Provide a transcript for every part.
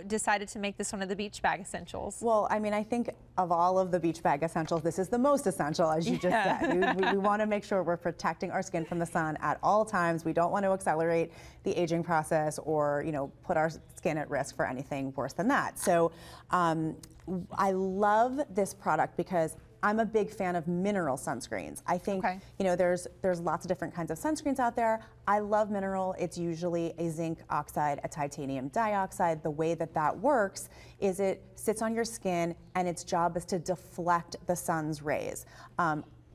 decided to make this one of the beach bag essentials? Well, I mean, I think of all of the beach bag essentials, this is the most essential, as you just said. We want to make sure we're protecting our skin from the sun at all times. We don't want to accelerate the aging process or, you know, put our skin at risk for anything worse than that. So I love this product because I'm a big fan of mineral sunscreens. I think, you know, there's lots of different kinds of sunscreens out there. I love mineral. It's usually a zinc oxide, a titanium dioxide. The way that that works is it sits on your skin and its job is to deflect the sun's rays.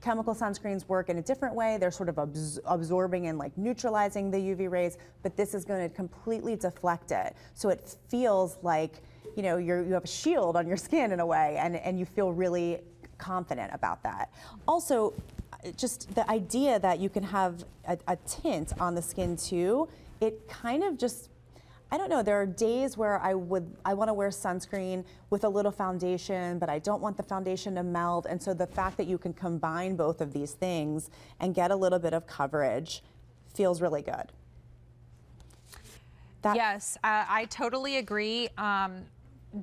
Chemical sunscreens work in a different way. They're sort of absorbing and like neutralizing the UV rays, but this is going to completely deflect it. So it feels like, you know, you have a shield on your skin in a way, and you feel really confident about that. Also, just the idea that you can have a tint on the skin too, it kind of just, I don't know, there are days where I want to wear sunscreen with a little foundation, but I don't want the foundation to melt. And so the fact that you can combine both of these things and get a little bit of coverage feels really good. Yes, I totally agree.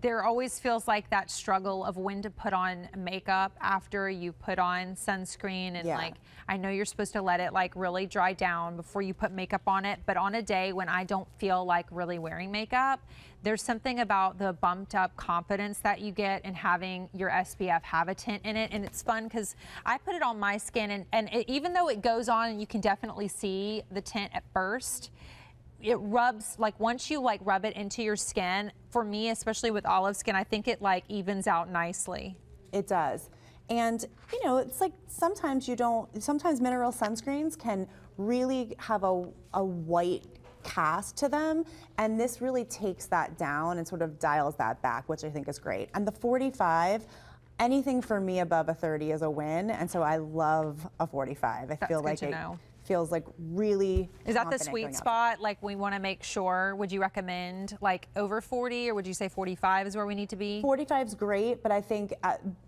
There always feels like that struggle of when to put on makeup after you put on sunscreen, and like, I know you're supposed to let it like really dry down before you put makeup on it, but on a day when I don't feel like really wearing makeup, there's something about the bumped up confidence that you get in having your SPF have a tint in it. And it's fun because I put it on my skin, and even though it goes on and you can definitely see the tint at first, it rubs, like once you like rub it into your skin, for me, especially with olive skin, I think it like evens out nicely. It does. And you know, it's like sometimes mineral sunscreens can really have a white cast to them, and this really takes that down and sort of dials that back, which I think is great. And the 45, anything for me above a 30 is a win, and so I love a 45. I feel like it feels like really. Is that the sweet spot? Like, we want to make sure, would you recommend like over 40, or would you say 45 is where we need to be? 45 is great, but I think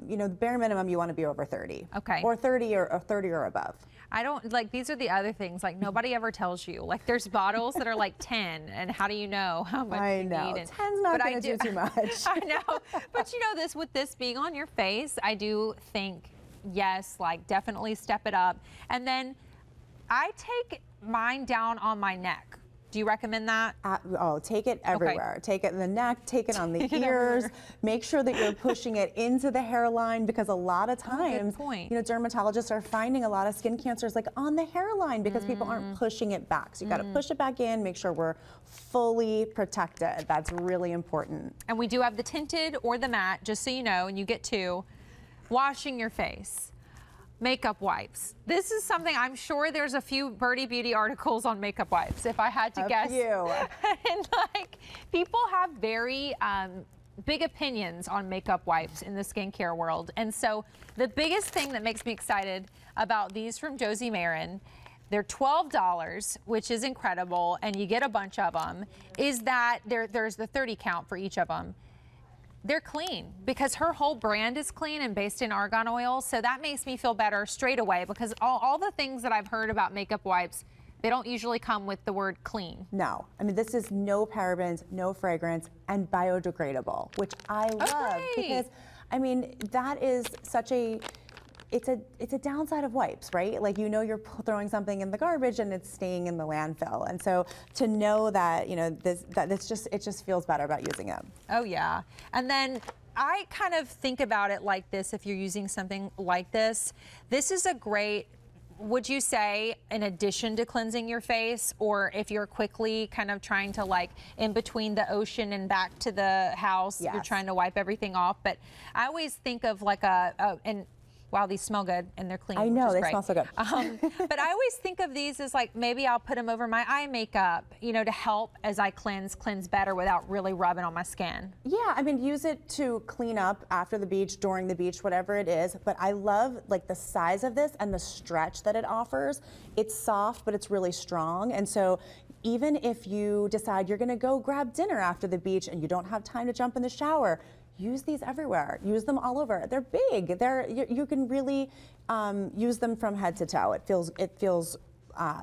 you know, the bare minimum you want to be over 30. Okay. Or 30 or above. I don't, like, these are the other things, like nobody ever tells you. Like, there's bottles that are like 10, and how do you know how much you need? 10's not going to do too much. I know, but you know, with this being on your face, I do think, yes, like definitely step it up. And then I take mine down on my neck. Do you recommend that? Oh, take it everywhere. Okay. Take it in the neck, take it on the ears. Make sure that you're pushing it into the hairline, because a lot of times, you know, dermatologists are finding a lot of skin cancers like on the hairline because people aren't pushing it back. So you got to push it back in, make sure we're fully protected. That's really important. And we do have the tinted or the matte, just so you know, and you get two. Washing your face. Makeup wipes. This is something, I'm sure there's a few Byrdie Beauty articles on makeup wipes, if I had to guess. And like, people have very big opinions on makeup wipes in the skincare world. And so the biggest thing that makes me excited about these from Josie Maran, they're $12, which is incredible, and you get a bunch of them, is that there's the 30 count for each of them. They're clean, because her whole brand is clean and based in argan oil. So that makes me feel better straight away, because all the things that I've heard about makeup wipes, they don't usually come with the word clean. No, I mean, this is no parabens, no fragrance, and biodegradable, which I love, because I mean, that is such a, it's a downside of wipes, right? Like, you know, you're throwing something in the garbage and it's staying in the landfill. And so to know that, you know, it just feels better about using them. Oh yeah. And then I kind of think about it like this, if you're using something like this is a great, would you say, in addition to cleansing your face, or if you're quickly kind of trying to, like, in between the ocean and back to the house, you're trying to wipe everything off. But I always think of like and wow, these smell good and they're clean. I know, they smell so good. But I always think of these as like, maybe I'll put them over my eye makeup, you know, to help as I cleanse better without really rubbing on my skin. Yeah, I mean, use it to clean up after the beach, during the beach, whatever it is. But I love like the size of this and the stretch that it offers. It's soft, but it's really strong. And so even if you decide you're gonna go grab dinner after the beach and you don't have time to jump in the shower, use these everywhere. Use them all over. They're big. You can really use them from head to toe. It feels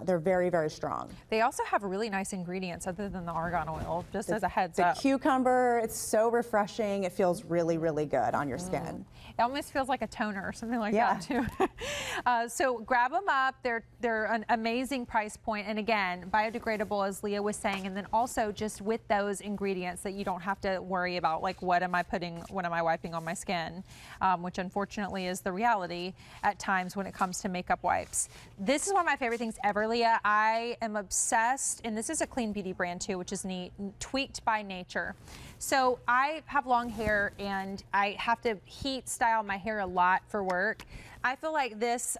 they're very, very strong. They also have really nice ingredients other than the argan oil, just as a heads The up. cucumber, it's so refreshing. It feels really, really good on your skin. It almost feels like a toner or something like Yeah. that too. So grab them up. They're an amazing price point. And again, biodegradable, as Leah was saying, and then also just with those ingredients that you don't have to worry about, like what am I wiping on my skin, which unfortunately is the reality at times when it comes to makeup wipes. This is one of my favorite things ever, Leah. I am obsessed, and this is a clean beauty brand too, which is neat, Tweaked by Nature. So I have long hair and I have to heat style my hair a lot for work. I feel like this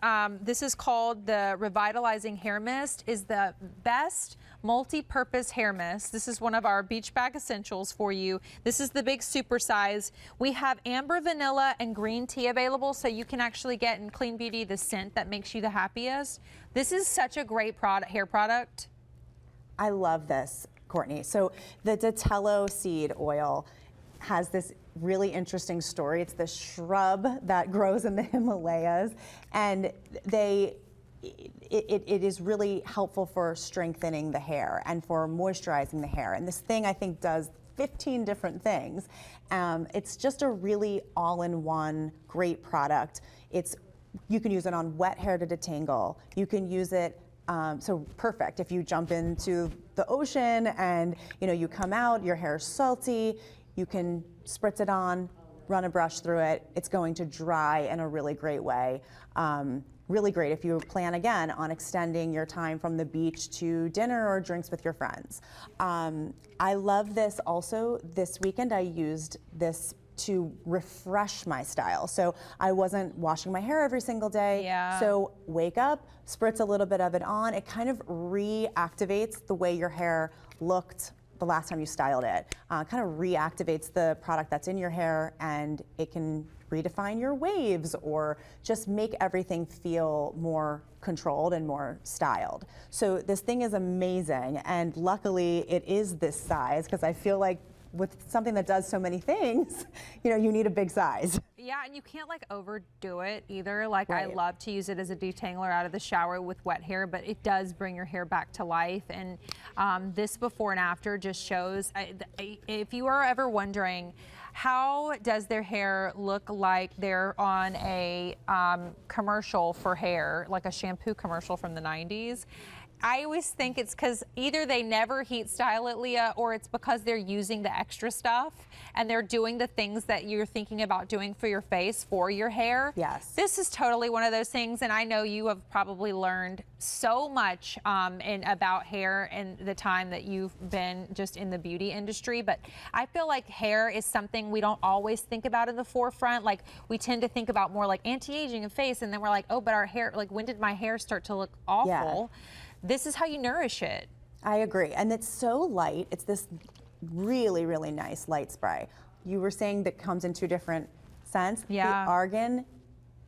is called the Revitalizing Hair Mist, is the best multi-purpose hair mist. This is one of our beach bag essentials for you. This is the big super size. We have amber, vanilla, and green tea available, so you can actually get in Clean Beauty the scent that makes you the happiest. This is such a great hair product. I love this, Courtney. So the Datello seed oil has this really interesting story. It's this shrub that grows in the Himalayas, and it is really helpful for strengthening the hair and for moisturizing the hair. And this thing, I think, does 15 different things. It's just a really all-in-one great product. You can use it on wet hair to detangle. You can use it so perfect if you jump into the ocean and you come out, your hair is salty, you can spritz it on, run a brush through it. It's going to dry in a really great way. Really great if you plan again on extending your time from the beach to dinner or drinks with your friends. I love this also. This weekend I used this to refresh my style. So I wasn't washing my hair every single day. Yeah. So wake up, spritz a little bit of it on. It kind of reactivates the way your hair looked the last time you styled it. Kind of reactivates the product that's in your hair, and it can redefine your waves or just make everything feel more controlled and more styled. So this thing is amazing, and luckily it is this size, because I feel like with something that does so many things, you need a big size. Yeah, and you can't like overdo it either. Like Right. I love to use it as a detangler out of the shower with wet hair, but it does bring your hair back to life. And this before and after just shows, if you are ever wondering, how does their hair look like they're on a commercial for hair, like a shampoo commercial from the 90s? I always think it's because either they never heat style it, Leah, or it's because they're using the extra stuff and they're doing the things that you're thinking about doing for your face for your hair. Yes. This is totally one of those things, and I know you have probably learned so much about hair in the time that you've been just in the beauty industry, but I feel like hair is something we don't always think about in the forefront. Like we tend to think about more like anti-aging and face, and then we're like, oh, but our hair, like when did my hair start to look awful? Yeah. This is how you nourish it. I agree, and it's so light. It's this really, really nice light spray. You were saying that comes in 2 different scents. Yeah. The argan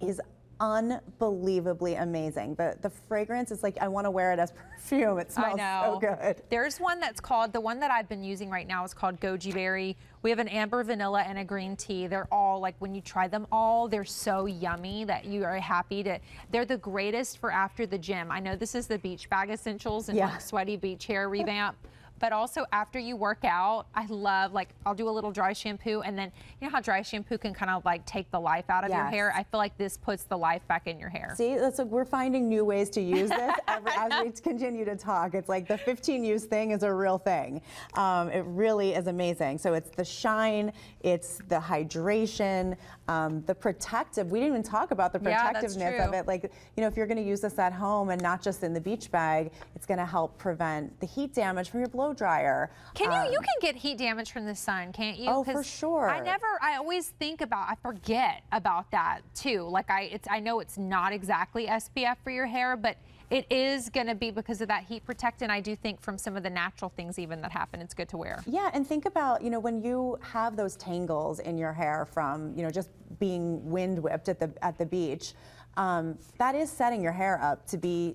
is unbelievably amazing. The fragrance is like, I want to wear it as perfume. It smells so good. There's one that's called, the one that I've been using right now is called Goji Berry. We have an amber, vanilla, and a green tea. They're all, like when you try them all, they're so yummy that you are happy to, they're the greatest for after the gym. I know this is the beach bag essentials and like sweaty beach hair revamp. But also after you work out, I love, like, I'll do a little dry shampoo, and then you know how dry shampoo can kind of like take the life out of your hair? I feel like this puts the life back in your hair. See, that's like, we're finding new ways to use this as we continue to talk. It's like the 15 use thing is a real thing. It really is amazing. So it's the shine, it's the hydration, the protective. We didn't even talk about the protectiveness of it. Like, if you're going to use this at home and not just in the beach bag, it's going to help prevent the heat damage from your blow dryer. You can get heat damage from the sun, can't you? Oh, for sure. I always think about, I forget about that too. Like I know it's not exactly SPF for your hair, but it is going to be because of that heat protectant. I do think from some of the natural things even that happen, it's good to wear. Yeah, and think about, when you have those tangles in your hair from, just being wind whipped at the beach, that is setting your hair up to be,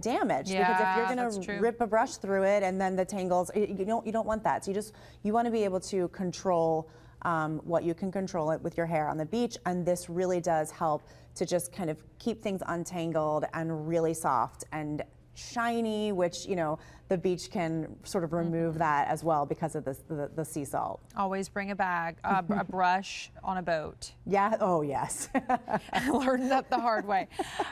damaged. Yeah, because if you're going to rip a brush through it and then the tangles, you don't want that. So you want to be able to control what you can control it with your hair on the beach, and this really does help to just kind of keep things untangled and really soft and shiny, which, you know, the beach can sort of remove that as well because of the sea salt. Always bring a bag, a brush on a boat. Yeah, oh yes. Learned that the hard way.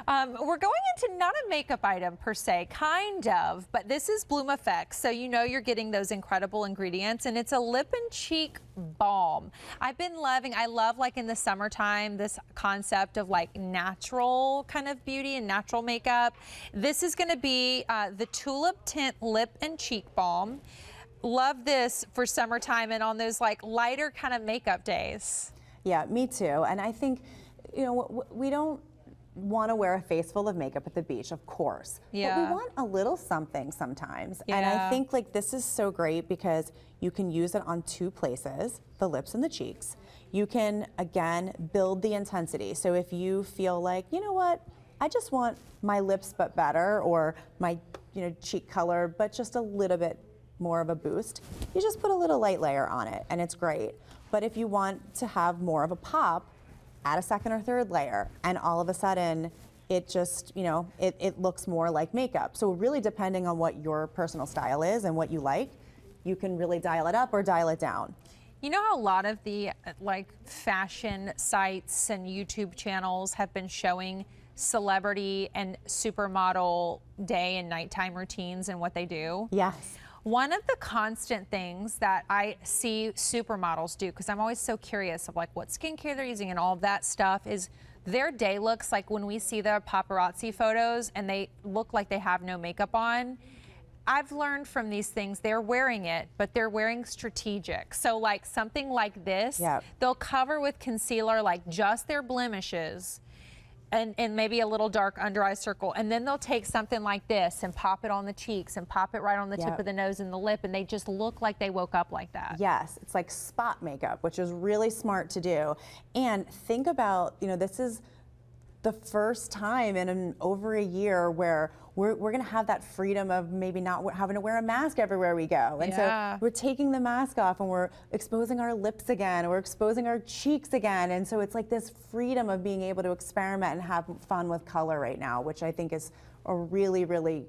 We're going into not a makeup item per se, kind of, but this is Bloom Effects, so you know you're getting those incredible ingredients, and it's a lip and cheek balm. I've been loving, I love like in the summertime, this concept of like natural kind of beauty and natural makeup. This is gonna be the Tulip Tint Lip and Cheek Balm. Love this for summertime and on those like lighter kind of makeup days. Yeah, me too. And I think, you know, we don't want to wear a face full of makeup at the beach, of course. Yeah. But we want a little something sometimes. Yeah. And I think like this is so great because you can use it on two places, the lips and the cheeks. You can, again, build the intensity. So if you feel like, you know what, I just want my lips but better, or my, you know, cheek color but just a little bit more of a boost, you just put a little light layer on it and it's great. But if you want to have more of a pop, add a second or third layer, and all of a sudden it just, you know, it looks more like makeup. So really depending on what your personal style is and what you like, you can really dial it up or dial it down. You know how a lot of the like fashion sites and YouTube channels have been showing celebrity and supermodel day and nighttime routines and what they do? Yes. One of the constant things that I see supermodels do, because I'm always so curious of like what skincare they're using and all of that stuff, is their day looks like when we see their paparazzi photos and they look like they have no makeup on. I've learned from these things, they're wearing it, but they're wearing strategic. So like something like this, Yep. They'll cover with concealer like just their blemishes and maybe a little dark under eye circle. And then they'll take something like this and pop it on the cheeks and pop it right on the tip Yep. of the nose and the lip, and they just look like they woke up like that. Yes, it's like spot makeup, which is really smart to do. And think about, you know, this is the first time in over a year where we're going to have that freedom of maybe not having to wear a mask everywhere we go. And Yeah. so we're taking the mask off and we're exposing our lips again, we're exposing our cheeks again. And so it's like this freedom of being able to experiment and have fun with color right now, which I think is a really, really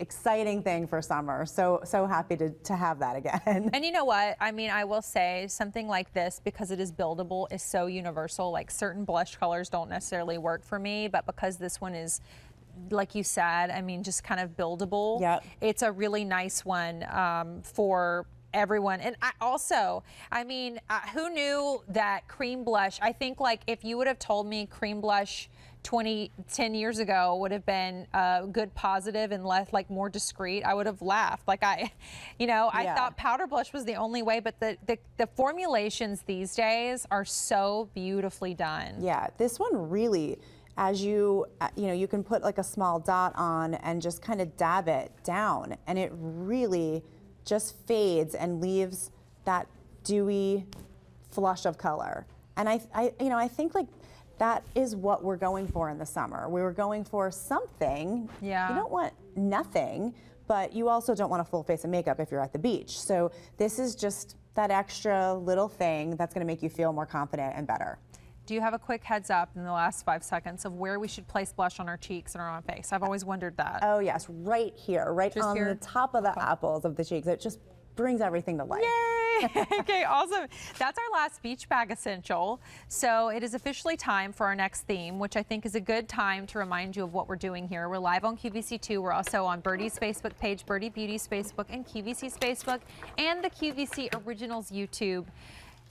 exciting thing for summer. So happy to have that again. And you know what? I mean, I will say something like this, because it is buildable, is so universal. Like certain blush colors don't necessarily work for me, but because this one is, like you said, I mean, just kind of buildable. Yep. It's a really nice one for everyone. And I mean, who knew that cream blush? I think like if you would have told me cream blush 10 years ago would have been good positive and less like more discreet, I would have laughed. Like I thought powder blush was the only way, but the formulations these days are so beautifully done. Yeah, this one really, as you can put like a small dot on and just kind of dab it down, and it really just fades and leaves that dewy flush of color. And I think like that is what we're going for in the summer. We were going for something. Yeah. You don't want nothing, but you also don't want a full face of makeup if you're at the beach. So this is just that extra little thing that's going to make you feel more confident and better. Do you have a quick heads up in the last 5 seconds of where we should place blush on our cheeks and on our face? I've always wondered that. Oh yes, right here, right Just on here? the top of the apples of the cheeks. It just brings everything to life. Yay! Okay, awesome. That's our last beach bag essential. So it is officially time for our next theme, which I think is a good time to remind you of what we're doing here. We're live on QVC2. We're also on Byrdie's Facebook page, Byrdie Beauty's Facebook, and QVC's Facebook, and the QVC Originals YouTube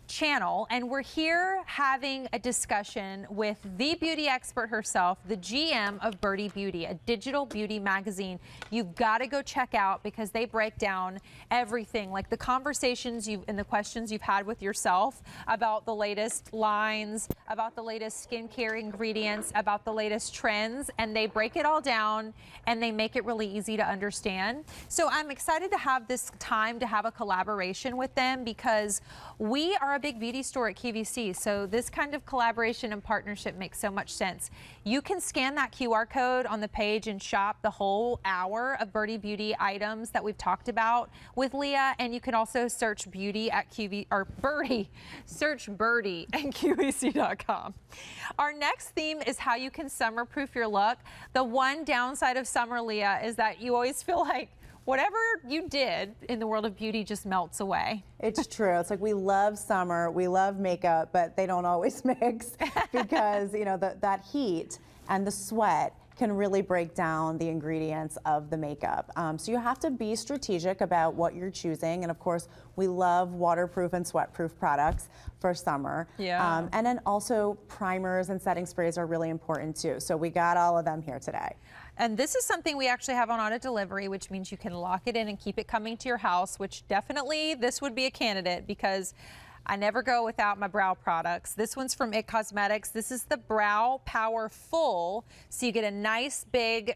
channel, and we're here having a discussion with the beauty expert herself, the GM of Byrdie Beauty, a digital beauty magazine you've got to go check out, because they break down everything, like the conversations and the questions you've had with yourself about the latest lines, about the latest skincare ingredients, about the latest trends, and they break it all down and they make it really easy to understand. So I'm excited to have this time to have a collaboration with them, because we are are a big beauty store at QVC, so this kind of collaboration and partnership makes so much sense. You can scan that QR code on the page and shop the whole hour of Byrdie Beauty items that we've talked about with Leah, and you can also search beauty at search Byrdie at QVC.com. Our next theme is how you can summer-proof your look. The one downside of summer, Leah, is that you always feel like whatever you did in the world of beauty just melts away. It's true. It's like we love summer, we love makeup, but they don't always mix because, you know, that heat and the sweat can really break down the ingredients of the makeup. So you have to be strategic about what you're choosing. And of course, we love waterproof and sweatproof products for summer. Yeah. And then also primers and setting sprays are really important too. So we got all of them here today. And this is something we actually have on auto delivery, which means you can lock it in and keep it coming to your house, which definitely this would be a candidate because I never go without my brow products. This one's from IT Cosmetics. This is the Brow Power Full. So you get a nice big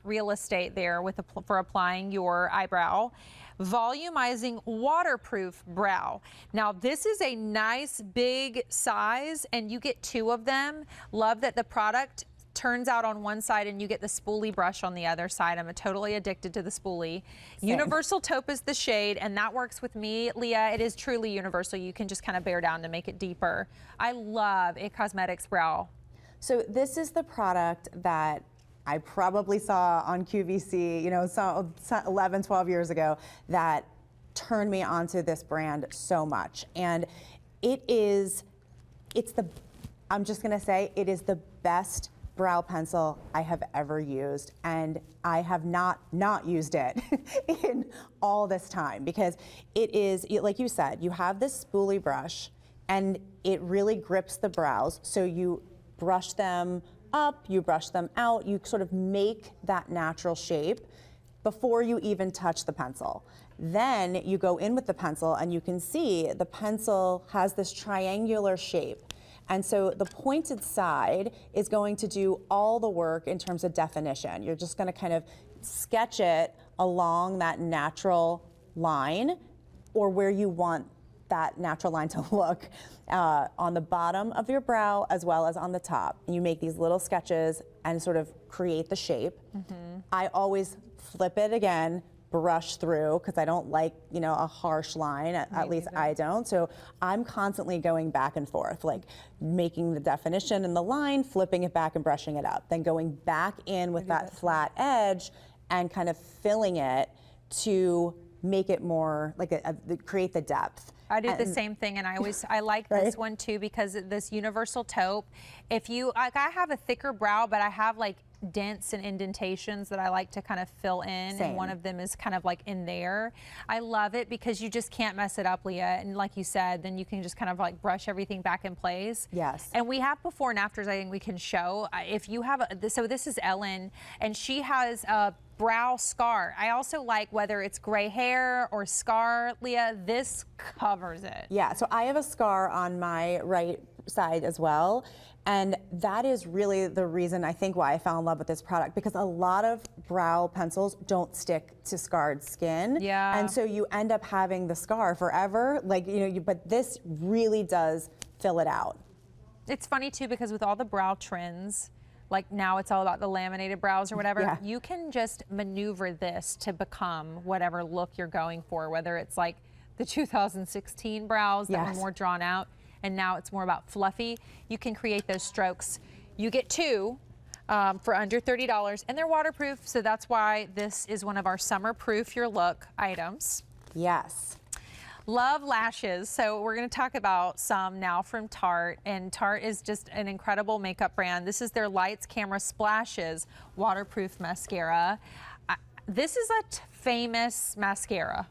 real estate there for applying your eyebrow. Volumizing waterproof brow. Now this is a nice big size and you get 2 of them. Love that the product turns out on one side and you get the spoolie brush on the other side. I'm totally addicted to the spoolie. Same. Universal taupe is the shade, and that works with me, Leah. It is truly universal. You can just kind of bear down to make it deeper. I love IT Cosmetics Brow. So this is the product that I probably saw on QVC, you know, 11, 12 years ago that turned me onto this brand so much. And I'm just gonna say, it is the best brow pencil I have ever used, and I have not used it in all this time because it is, like you said, you have this spoolie brush and it really grips the brows. So you brush them up, you brush them out, you sort of make that natural shape before you even touch the pencil. Then you go in with the pencil and you can see the pencil has this triangular shape. And so the pointed side is going to do all the work in terms of definition. You're just going to kind of sketch it along that natural line or where you want that natural line to look on the bottom of your brow as well as on the top. You make these little sketches and sort of create the shape. Mm-hmm. I always flip it again, brush through because I don't like, you know, a harsh line, at least I don't. So I'm constantly going back and forth, like making the definition in the line, flipping it back and brushing it up, then going back in with that flat edge and kind of filling it to make it more like create the depth. I do the same thing, and I like Right? this one too because this universal taupe. If you like, I have a thicker brow, but I have like dents and indentations that I like to kind of fill in, Same. and one of them is kind of like in there. I love it because you just can't mess it up, Leah. And like you said, then you can just kind of like brush everything back in place. Yes. And we have before and afters. I think we can show if you have so this is Ellen, and she has a brow scar. I also like whether it's gray hair or scar, Leah, this covers it. Yeah, so I have a scar on my right side as well. And that is really the reason I think why I fell in love with this product, because a lot of brow pencils don't stick to scarred skin. Yeah. And so you end up having the scar forever. Like, you know, but this really does fill it out. It's funny too because with all the brow trends, like now it's all about the laminated brows or whatever, Yeah. you can just maneuver this to become whatever look you're going for, whether it's like the 2016 brows that Yes. were more drawn out and now it's more about fluffy. You can create those strokes. You get 2 for under $30 and they're waterproof, so that's why this is one of our summer proof your look items. Yes. Love lashes. So we're going to talk about some now from Tarte, and Tarte is just an incredible makeup brand. This is their Lights Camera Splashes waterproof mascara. This is a famous mascara.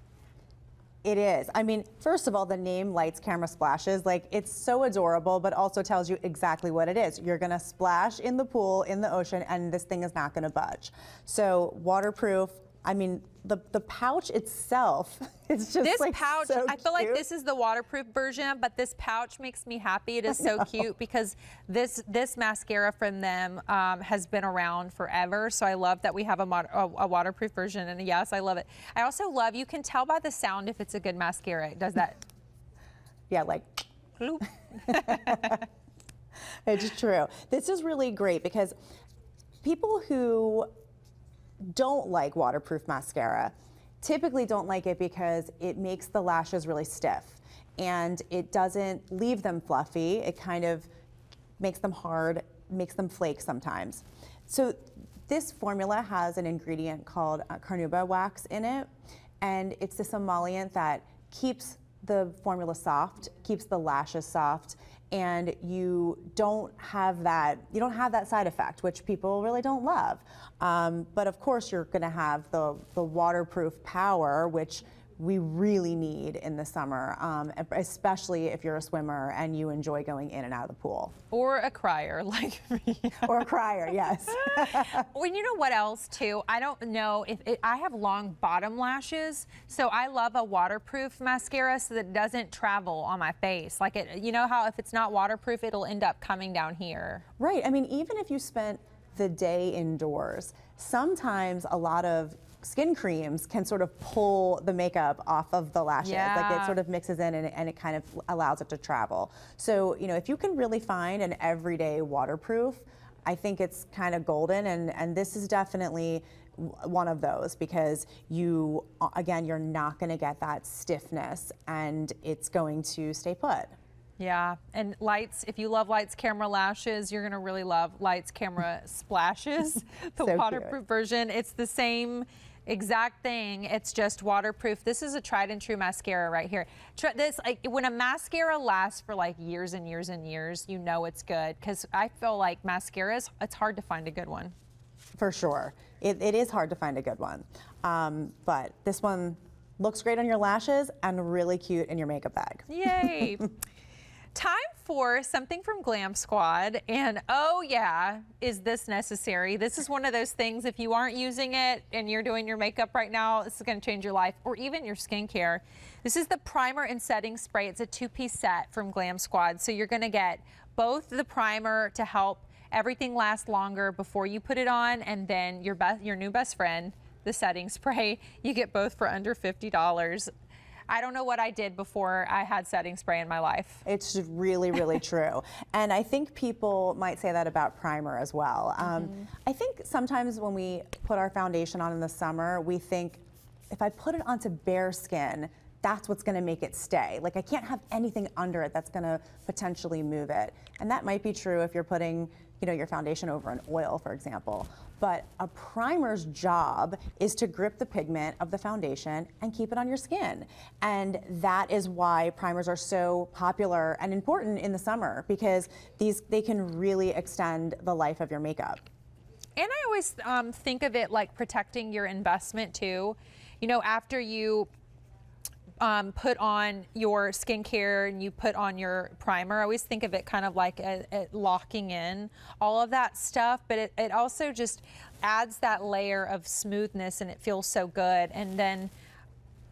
It is. I mean, first of all, the name Lights Camera Splashes, like, it's so adorable, but also tells you exactly what it is. You're gonna splash in the pool, in the ocean, and this thing is not gonna budge. So waterproof. I mean, the pouch itself, it's just This like pouch, so I feel like cute. this is the waterproof version, but this pouch makes me happy. It is so cute because this mascara from them has been around forever. So I love that we have a waterproof version, and yes, I love it. I also love, you can tell by the sound if it's a good mascara. It does that. Yeah, like Gloop. It's true. This is really great because people who don't like waterproof mascara typically don't like it because it makes the lashes really stiff and it doesn't leave them fluffy. It kind of makes them hard, makes them flake sometimes. So this formula has an ingredient called Khondabi wax in it, and it's this emollient that keeps the formula soft, keeps the lashes soft, and you don't have that side effect, which people really don't love. But of course, you're going to have the waterproof power, which we really need in the summer, especially if you're a swimmer and you enjoy going in and out of the pool. Or a crier like me. Or a crier, yes. Well, you know what else too? I don't know if I have long bottom lashes, so I love a waterproof mascara so that it doesn't travel on my face. Like you know how if it's not waterproof, it'll end up coming down here. Right. I mean, even if you spent the day indoors, sometimes a lot of skin creams can sort of pull the makeup off of the lashes. Yeah. Like it sort of mixes in and it kind of allows it to travel. So, you know, if you can really find an everyday waterproof, I think it's kind of golden, and this is definitely one of those because again, you're not going to get that stiffness and it's going to stay put. Yeah, and lights, if you love lights, camera, lashes, you're gonna really love lights, camera, splashes, the So waterproof cute. version. It's the same exact thing, it's just waterproof. This is a tried and true mascara right here. This, like, when a mascara lasts for like years and years and years, you know it's good, because I feel like mascaras, it's hard to find a good one. For sure. It is hard to find a good one. But this one looks great on your lashes and really cute in your makeup bag. Yay. Time for something from Glam Squad, and oh yeah, is this necessary? This is one of those things, if you aren't using it and you're doing your makeup right now, this is going to change your life, or even your skincare. This is the primer and setting spray. It's a 2-piece set from Glam Squad, so you're going to get both the primer to help everything last longer before you put it on, and then your new best friend, the setting spray. You get both for under $50. I don't know what I did before I had setting spray in my life. It's just really, really true. And I think people might say that about primer as well. I think sometimes when we put our foundation on in the summer, we think, if I put it onto bare skin, that's what's gonna make it stay. Like, I can't have anything under it that's gonna potentially move it. And that might be true if you're putting, you know, your foundation over an oil, for example. But a primer's job is to grip the pigment of the foundation and keep it on your skin. And that is why primers are so popular and important in the summer, because they can really extend the life of your makeup. And I always think of it like protecting your investment too. You know, after you put on your skincare and you put on your primer, I always think of it kind of like locking in all of that stuff, but it also just adds that layer of smoothness, and it feels so good. And then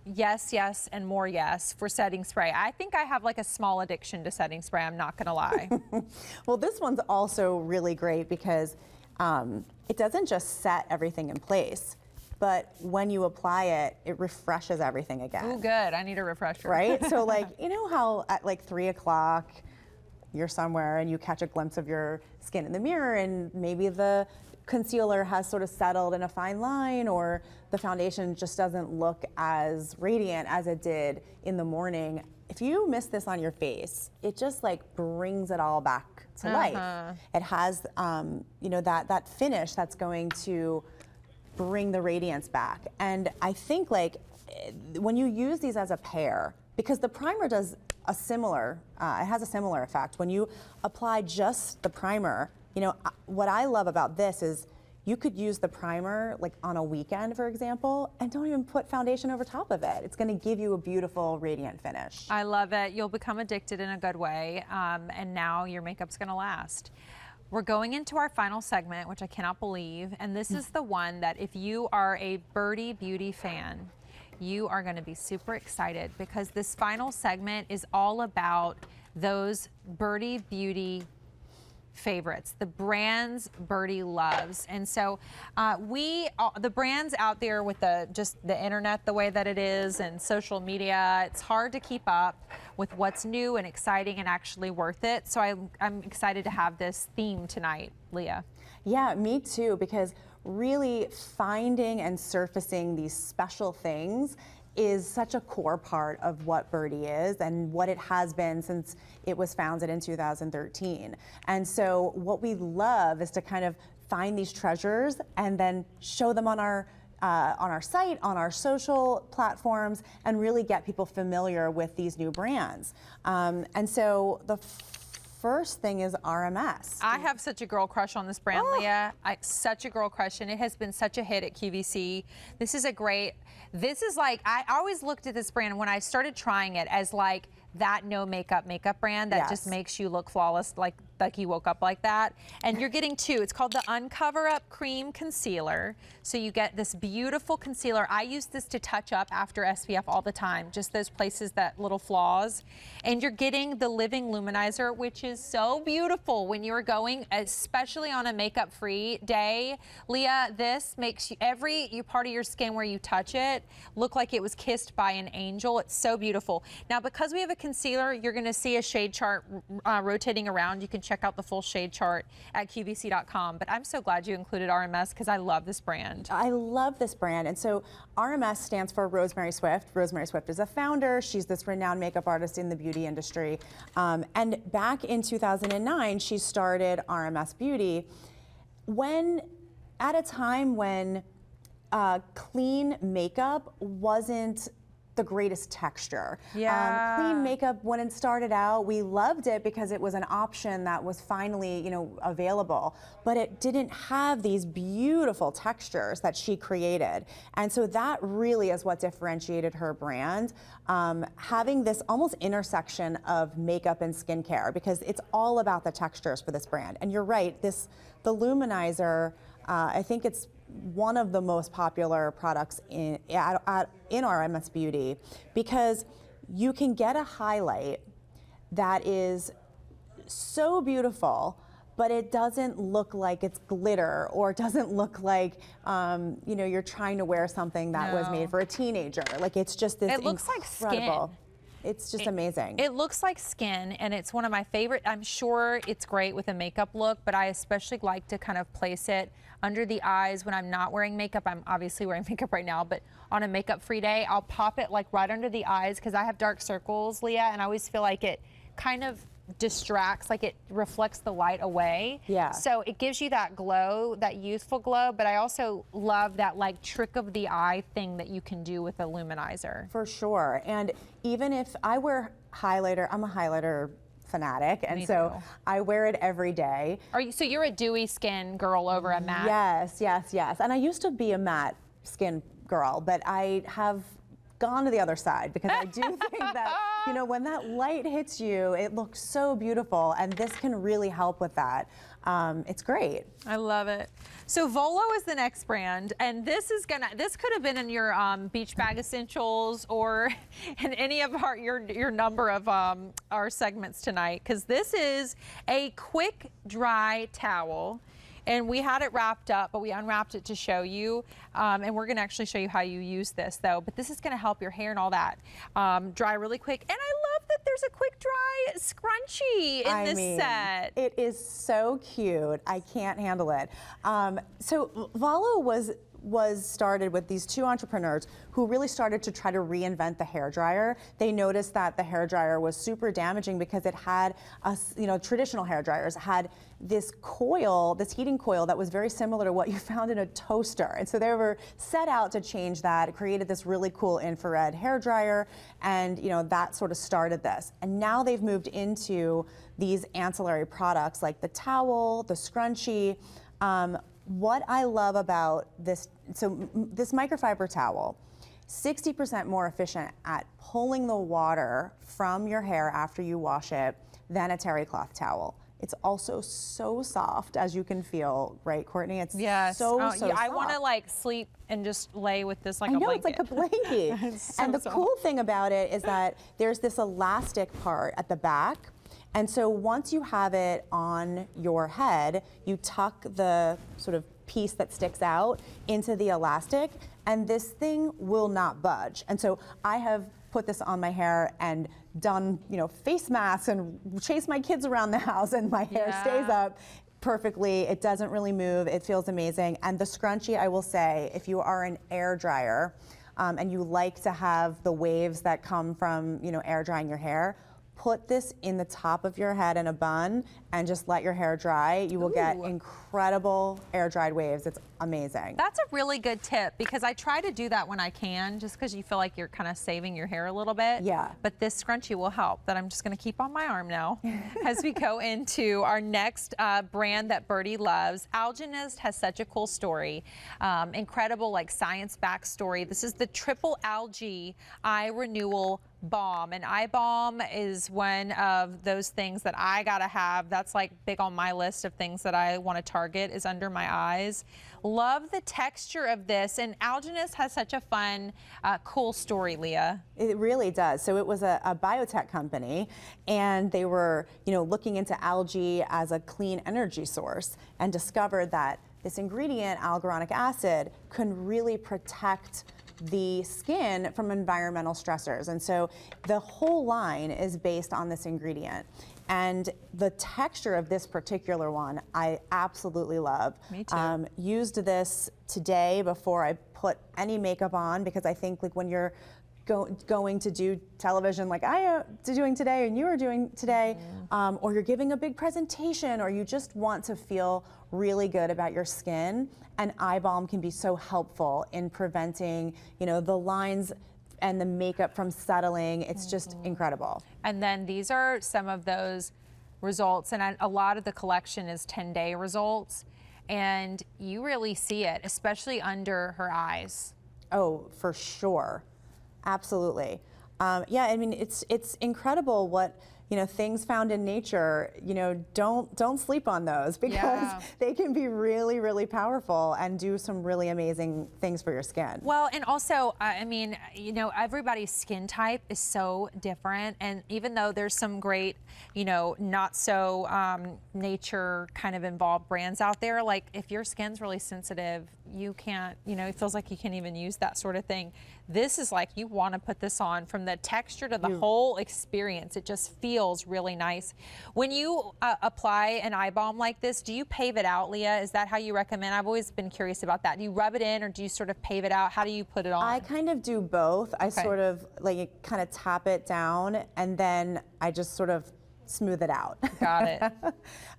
yes, yes, and more yes for setting spray. I think I have like a small addiction to setting spray, I'm not gonna lie. Well, this one's also really great because it doesn't just set everything in place, but when you apply it, it refreshes everything again. Oh, good. I need a refresher. Right? So, like, you know how at like 3 o'clock you're somewhere and you catch a glimpse of your skin in the mirror, and maybe the concealer has sort of settled in a fine line, or the foundation just doesn't look as radiant as it did in the morning. If you miss this on your face, it just like brings it all back to life. It has, you know, that finish that's going to bring the radiance back. And I think, like, when you use these as a pair, because the primer does a similar, it has a similar effect. When you apply just the primer, you know, what I love about this is you could use the primer like on a weekend, for example, and don't even put foundation over top of it. It's gonna give you a beautiful, radiant finish. I love it. You'll become addicted in a good way, and now your makeup's gonna last. We're going into our final segment, which I cannot believe, and this is the one that if you are a Byrdie Beauty fan, you are going to be super excited, because this final segment is all about those Byrdie Beauty favorites, the brands Byrdie loves. And so the brands out there with just the internet the way that it is and social media, it's hard to keep up with what's new and exciting and actually worth it. So I'm excited to have this theme tonight, Leah. Yeah, me too, because really finding and surfacing these special things is such a core part of what Byrdie is and what it has been since it was founded in 2013. And so what we love is to kind of find these treasures and then show them on our site, on our social platforms, and really get people familiar with these new brands. And so the first thing is RMS. I have such a girl crush on this brand, Leah. Such a girl crush, and it has been such a hit at QVC. This is like, I always looked at this brand when I started trying it as like that no makeup brand that just makes you look flawless, like you woke up like that. And you're getting two. It's called the Uncover Up Cream Concealer. So you get this beautiful concealer. I use this to touch up after SPF all the time, just those places, that little flaws. And you're getting the Living Luminizer, which is so beautiful when you're going, especially on a makeup-free day. Leah, this makes every part of your skin where you touch it look like it was kissed by an angel. It's so beautiful. Now, because we have a concealer, you're going to see a shade chart rotating around. You can check out the full shade chart at QVC.com. But I'm so glad you included RMS because I love this brand. I love this brand. And so RMS stands for Rosemary Swift. Rosemary Swift is a founder. She's this renowned makeup artist in the beauty industry. And back in 2009, she started RMS Beauty at a time when clean makeup wasn't the greatest texture. Yeah. Clean makeup, when it started out, we loved it because it was an option that was finally, available, but it didn't have these beautiful textures that she created. And so that really is what differentiated her brand, having this almost intersection of makeup and skincare, because it's all about the textures for this brand. And you're right, the Luminizer, I think it's one of the most popular products in RMS Beauty, because you can get a highlight that is so beautiful, but it doesn't look like it's glitter, or it doesn't look like you're trying to wear something that was made for a teenager. Like, it's just this incredible. It looks like skin. It's just amazing. It looks like skin, and it's one of my favorite. I'm sure it's great with a makeup look, but I especially like to kind of place it under the eyes when I'm not wearing makeup. I'm obviously wearing makeup right now, but on a makeup-free day, I'll pop it like right under the eyes because I have dark circles, Leah, and I always feel like it kind of distracts, like it reflects the light away. Yeah. So it gives you that glow, that youthful glow, but I also love that like trick of the eye thing that you can do with a luminizer. For sure. And even if I wear highlighter, I'm a highlighter fanatic, and so I wear it every day. So you're a dewy skin girl over a matte? Yes. And I used to be a matte skin girl, but I have gone to the other side because I do think that, when that light hits you, it looks so beautiful, and this can really help with that. It's great. I love it. So Volo is the next brand, and this could have been in your beach bag essentials or in any of your number of our segments tonight, because this is a quick dry towel. And we had it wrapped up, but we unwrapped it to show you. And we're gonna actually show you how you use this though. But this is gonna help your hair and all that dry really quick. And I love that there's a quick dry scrunchie in this set. It is so cute. I can't handle it. So Volo was started with these two entrepreneurs who really started to try to reinvent the hairdryer. They noticed that the hairdryer was super damaging because it had, traditional hairdryers had this coil, this heating coil that was very similar to what you found in a toaster. And so they were set out to change that. It created this really cool infrared hairdryer, and that sort of started this. And now they've moved into these ancillary products like the towel, the scrunchie. What I love about this microfiber towel, 60% more efficient at pulling the water from your hair after you wash it than a terry cloth towel. It's also so soft, as you can feel, right, Courtney? It's so soft. I want to like sleep and just lay with this like a blanket. It's like a blanket. And the cool thing about it is that there's this elastic part at the back And so once you have it on your head, you tuck the sort of piece that sticks out into the elastic, and this thing will not budge. And so I have put this on my hair and done, face masks and chased my kids around the house, and my hair stays up perfectly. It doesn't really move. It feels amazing. And the scrunchie, I will say, if you are an air dryer and you like to have the waves that come from, air drying your hair, put this in the top of your head in a bun and just let your hair dry. You will get incredible air dried waves. It's amazing. That's a really good tip, because I try to do that when I can, just because you feel like you're kind of saving your hair a little bit. Yeah. But this scrunchie will help, that I'm just going to keep on my arm now. As we go into our next brand that Byrdie loves, Algenist has such a cool story, incredible science backstory. This is the Triple Algae Eye Renewal Balm, and eye balm is one of those things that I gotta have. That's big on my list of things that I want to target, is under my eyes. Love the texture of this, and Algenist has such a fun, cool story, Leah. It really does. So it was a biotech company, and they were, looking into algae as a clean energy source, and discovered that this ingredient, algoronic acid, can really protect the skin from environmental stressors. And so the whole line is based on this ingredient. And the texture of this particular one, I absolutely love. Me too. Used this today before I put any makeup on, because I think when you're going to do television like I am doing today and you are doing today, or you're giving a big presentation, or you just want to feel really good about your skin, an eye balm can be so helpful in preventing, the lines and the makeup from settling. It's just incredible. And then these are some of those results, and a lot of the collection is 10-day results, and you really see it, especially under her eyes. Oh, for sure. Absolutely. Yeah, I mean, it's incredible what, things found in nature, don't sleep on those, because they can be really, really powerful and do some really amazing things for your skin. Well, and also, I mean, everybody's skin type is so different. And even though there's some great, not so nature kind of involved brands out there, if your skin's really sensitive, you can't, it feels like you can't even use that sort of thing. This is you want to put this on, from the texture to the whole experience. It just feels really nice. When you apply an eye balm like this, do you pave it out, Leah? Is that how you recommend? I've always been curious about that. Do you rub it in, or do you sort of pave it out? How do you put it on? I kind of do both. I sort of kind of tap it down, and then I just sort of smooth it out. Got it.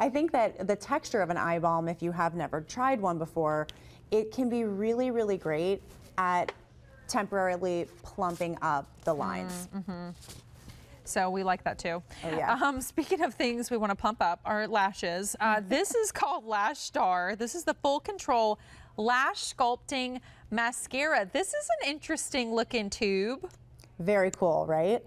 I think that the texture of an eye balm, if you have never tried one before, it can be really, really great at temporarily plumping up the lines. So we like that too. Oh, yeah. Speaking of things we want to plump up, our lashes. This is called Lash Star. This is the Full Control Lash Sculpting Mascara. This is an interesting looking tube. Very cool, right?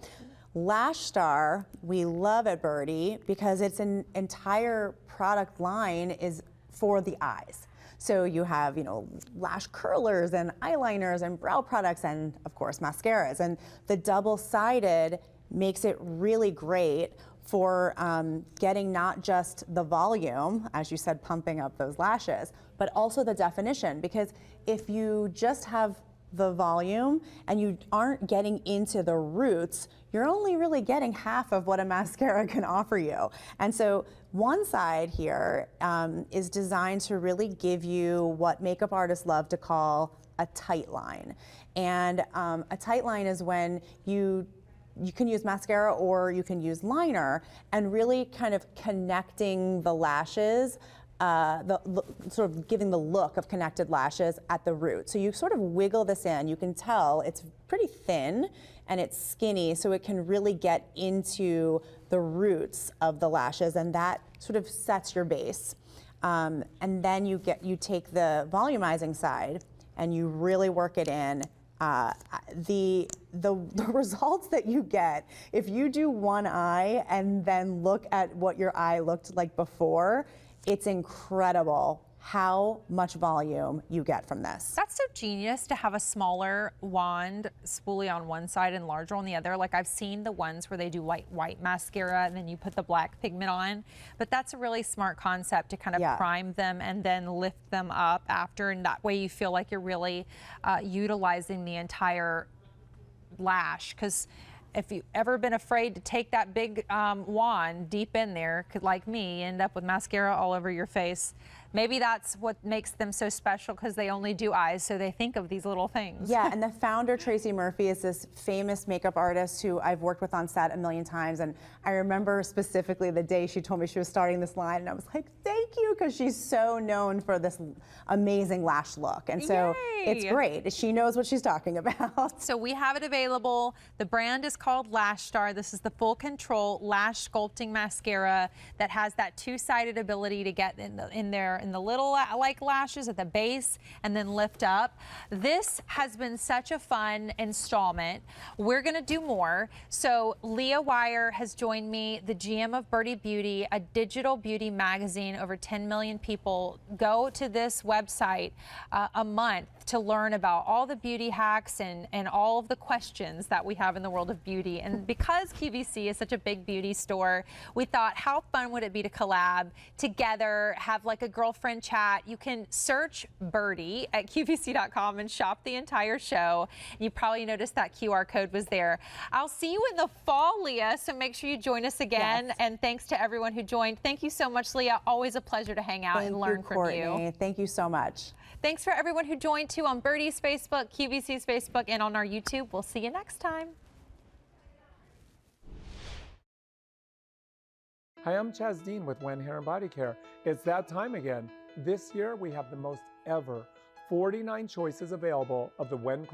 Lash Star, we love at Byrdie because its an entire product line is for the eyes. So you have, lash curlers and eyeliners and brow products and, of course, mascaras. And the double-sided makes it really great for getting not just the volume, as you said, pumping up those lashes, but also the definition. Because if you just have the volume and you aren't getting into the roots, you're only really getting half of what a mascara can offer you. And so one side here is designed to really give you what makeup artists love to call a tight line. And a tight line is when you can use mascara or you can use liner, and really kind of connecting the lashes, sort of giving the look of connected lashes at the root. So you sort of wiggle this in. You can tell it's pretty thin and it's skinny, so it can really get into the roots of the lashes, and that sort of sets your base. And then you take the volumizing side and you really work it in. The results that you get, if you do one eye and then look at what your eye looked like before, it's incredible how much volume you get from this. That's so genius to have a smaller wand spoolie on one side and larger on the other. Like I've seen the ones where they do white mascara and then you put the black pigment on, but that's a really smart concept to kind of prime them and then lift them up after, and that way you feel like you're really utilizing the entire lash. Because if you've ever been afraid to take that big wand deep in there, could, like me, end up with mascara all over your face. Maybe that's what makes them so special, because they only do eyes, so they think of these little things. Yeah, and the founder, Tracy Murphy, is this famous makeup artist who I've worked with on set a million times. And I remember specifically the day she told me she was starting this line, and I was like, thank you, because she's so known for this amazing lash look. And so it's great. She knows what she's talking about. So we have it available. The brand is called Lash Star. This is the full control lash sculpting mascara that has that two-sided ability to get in the little like lashes at the base and then lift up. This has been such a fun installment. We're going to do more. So Leah Wyar has joined me, the GM of Byrdie Beauty, a digital beauty magazine. Over 10 million people go to this website a month to learn about all the beauty hacks and all of the questions that we have in the world of beauty. And because QVC is such a big beauty store, we thought, how fun would it be to collab together, have like a girlfriend chat. You can search Byrdie at QVC.com and shop the entire show. You probably noticed that QR code was there. I'll see you in the fall, Leah, so make sure you join us again. Yes. And thanks to everyone who joined. Thank you so much, Leah. Always a pleasure to hang out and learn from you. Thank you so much. Thanks for everyone who joined too on Byrdie's Facebook, QVC's Facebook, and on our YouTube. We'll see you next time. Hi, I'm Chaz Dean with Wen Hair and Body Care. It's that time again. This year we have the most ever 49 choices available of the Wen